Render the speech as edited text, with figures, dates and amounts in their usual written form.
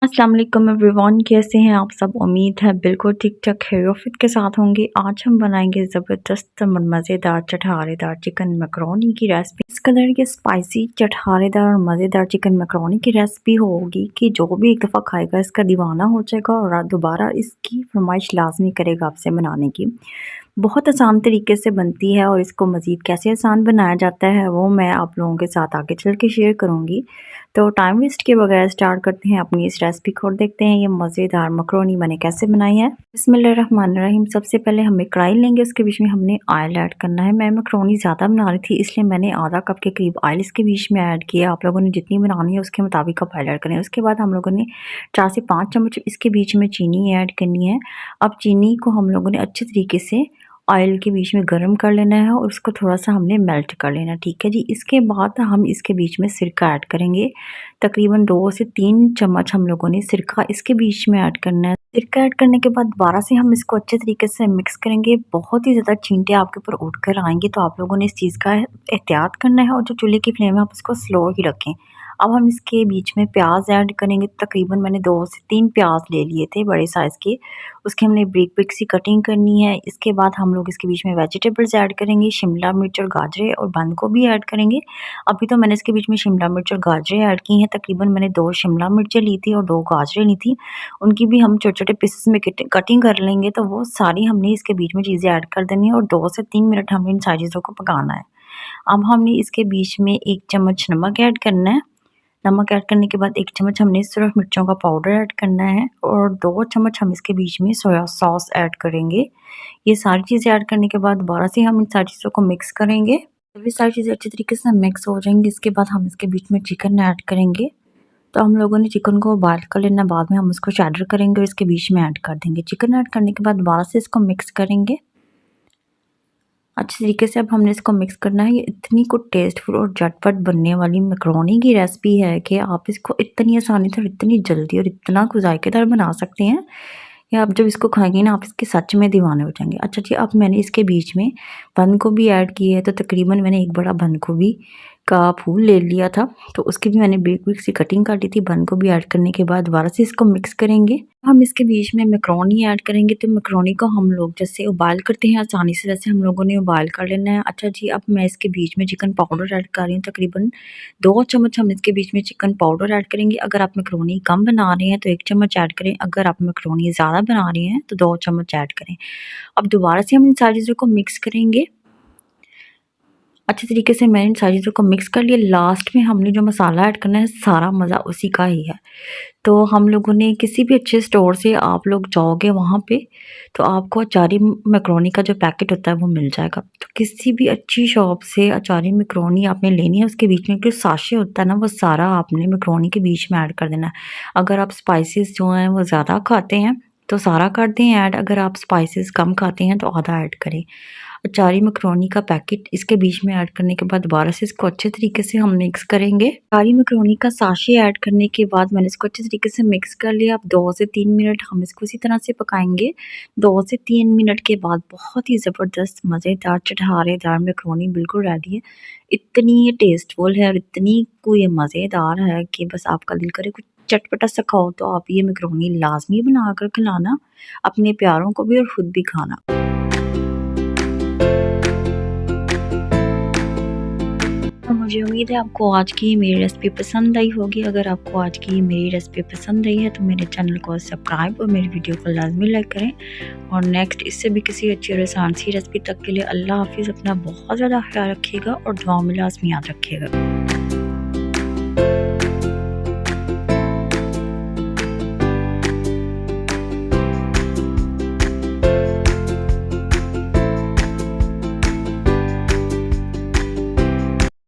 अस्सलाम वालेकुम एवरीवन, कैसे हैं आप सब। उम्मीद है बिल्कुल ठीक ठाक खैरियत के साथ होंगे। आज हम बनाएंगे ज़बरदस्त मज़ेदार चटखारेदार चिकन मैकरोनी की रेसिपी। इस कलर की स्पाइसी चटखारेदार और मज़ेदार चिकन मैकरोनी की रेसिपी होगी कि जो भी एक दफ़ा खाएगा इसका दीवाना हो जाएगा और दोबारा इसकी फरमाइश लाजमी करेगा आपसे बनाने की। बहुत आसान तरीके से बनती है और इसको मज़ीद कैसे आसान बनाया जाता है वो मैं आप लोगों के साथ आगे चल के शेयर करूँगी। तो टाइम वेस्ट के बगैर स्टार्ट करते हैं अपनी इस रेसिपी को और देखते हैं ये मज़ेदार मकरोनी मैंने कैसे बनाई है। बिस्मिल्लाहिर्रहमानिर्रहीम। सबसे पहले हम एक कढ़ाई लेंगे, उसके बीच में हमने ऑयल ऐड करना है। मैं मकरोनी ज़्यादा बना रही थी इसलिए मैंने आधा कप के करीब ऑयल इसके बीच में ऐड किया। आप लोगों ने जितनी बनानी है उसके मुताबिक आप ऑयल ऐड करें। उसके बाद हम लोगों ने 4 से 5 चम्मच इसके बीच में चीनी ऐड करनी है। अब चीनी को हम लोगों ने अच्छे तरीके से ऑयल के बीच में गर्म कर लेना है और उसको थोड़ा-सा हमने मेल्ट कर लेना है, ठीक है जी। इसके बाद हम इसके बीच में सिरका ऐड करेंगे। तकरीबन 2 से 3 चम्मच हम लोगों ने सिरका इसके बीच में ऐड करना है। सिरका ऐड करने के बाद दोबारा से हम इसको अच्छे तरीके से मिक्स करेंगे। बहुत ही ज़्यादा छींटे आपके ऊपर उठ कर आएँगे तो आप लोगों ने इस चीज़ का एहतियात करना है और जो चूल्हे की फ्लेम है आप उसको स्लो ही रखें। अब हम इसके बीच में प्याज़ ऐड करेंगे। तकरीबन मैंने 2 से 3 प्याज़ ले लिए थे बड़े साइज़ के। उसकी हमने ब्रिक-ब्रिक सी कटिंग करनी है। इसके बाद हम लोग इसके बीच में वेजिटेबल्स ऐड करेंगे, शिमला मिर्च और गाजरें और बंद गोभी ऐड करेंगे। अभी तो मैंने इसके बीच में शिमला मिर्च और गाजरें ऐड की हैं। तकरीबन मैंने 2 शिमला मिर्चें ली थी और 2 गाजरें ली थी। उनकी भी हम छोटे-छोटे पीसेस में कटिंग कर लेंगे, तो वो सारी हमने इसके बीच में चीज़ें ऐड कर देनी है और 2 से 3 मिनट हमने इन सारी चीज़ों को पकाना है। अब हमने इसके बीच में 1 चम्मच नमक ऐड करना है। नमक ऐड करने के बाद 1 चम्मच हमने सिर्फ मिर्चों का पाउडर ऐड करना है और 2 चम्मच हम इसके बीच में सोया सॉस ऐड करेंगे। ये सारी चीज़ें ऐड करने के बाद दोबारा से हम इन सारी चीज़ों को मिक्स करेंगे। जब ये सारी चीज़ें अच्छी तरीके से मिक्स हो जाएंगी इसके बाद हम इसके बीच में चिकन ऐड करेंगे। तो हम लोगों ने चिकन को बॉयल कर लेना, बाद में हम उसको शैडर करेंगे और इसके बीच में ऐड कर देंगे। चिकन ऐड करने के बाद दोबारा से इसको मिक्स करेंगे अच्छे तरीके से। अब हमने इसको मिक्स करना है। ये इतनी कुछ टेस्टफुल और झटपट बनने वाली मैकरोनी की रेसिपी है कि आप इसको इतनी आसानी से और इतनी जल्दी और इतना कुछ जायकेदार बना सकते हैं या आप जब इसको खाएंगे ना आप इसके सच में दीवाने हो जाएंगे। अच्छा जी, अब मैंने इसके बीच में बंद गोभी ऐड की है। तो तकरीबन मैंने एक बड़ा बंद गोभी का फूल ले लिया था, तो उसकी भी मैंने ब्रिक ब्रिक सी कटिंग कर ली थी। बंद गोभी ऐड करने के बाद दोबारा से इसको मिक्स करेंगे। हम इसके बीच में मैकरोनी ऐड करेंगे। तो मैकरोनी को हम लोग जैसे उबाल करते हैं आसानी से, वैसे हम लोगों ने उबाल कर लेना है। अच्छा जी, अब मैं इसके बीच में चिकन पाउडर ऐड कर रही हूँ। तकरीबन 2 चम्मच हम इसके बीच में चिकन पाउडर ऐड करेंगे। अगर आप मैकरोनी कम बना रहे हैं तो 1 चम्मच ऐड करें। अगर आप मैकरोनी ज़्यादा बना रहे हैं तो 2 चम्मच ऐड करें। अब दोबारा से हम इन सारी चीज़ों को मिक्स करेंगे। अच्छे तरीके से मैंने इन सारी चीज़ों को मिक्स कर लिया। लास्ट में हमने जो मसाला ऐड करना है सारा मज़ा उसी का ही है। तो हम लोगों ने किसी भी अच्छे स्टोर से आप लोग जाओगे वहाँ पे तो आपको अचारी मैकरोनी का जो पैकेट होता है वो मिल जाएगा। तो किसी भी अच्छी शॉप से अचारी मैकरोनी आपने लेनी है, उसके बीच में जो साशे होता है ना वो सारा आपने मैकरोनी के बीच में ऐड कर देना है। अगर आप स्पाइसेस जो हैं वो ज़्यादा खाते हैं तो सारा कर दें ऐड, अगर आप स्पाइसेस कम खाते हैं तो आधा ऐड करें। अचारी मैकरोनी का पैकेट इसके बीच में ऐड करने के बाद दोबारा से इसको अच्छे तरीके से हम मिक्स करेंगे। अचारी मैकरोनी का साशे ऐड करने के बाद मैंने इसको अच्छे तरीके से मिक्स कर लिया। अब 2 से 3 मिनट हम इसको इसी तरह से पकाएंगे। 2 से 3 मिनट के बाद बहुत ही ज़बरदस्त मज़ेदार चटखारेदार मैकरोनी बिल्कुल रेडी है। इतनी ये टेस्टफुल है और इतनी को ये मज़ेदार है कि बस आपका दिल करे कुछ चटपटा सा खाओ तो आप ये मैकरोनी लाजमी बना कर खिलाना अपने प्यारों को भी और खुद भी खाना। और मुझे उम्मीद है आपको आज की मेरी रेसिपी पसंद आई होगी। अगर आपको आज की मेरी रेसिपी पसंद आई है तो मेरे चैनल को सब्सक्राइब और मेरी वीडियो को लाजमी लाइक करें। और नेक्स्ट इससे भी किसी अच्छी और आसान सी रेसिपी तक के लिए अल्लाह हाफिज़। अपना बहुत ज़्यादा ख्याल रखिएगा और दुआओं में लाजमी याद रखिएगा।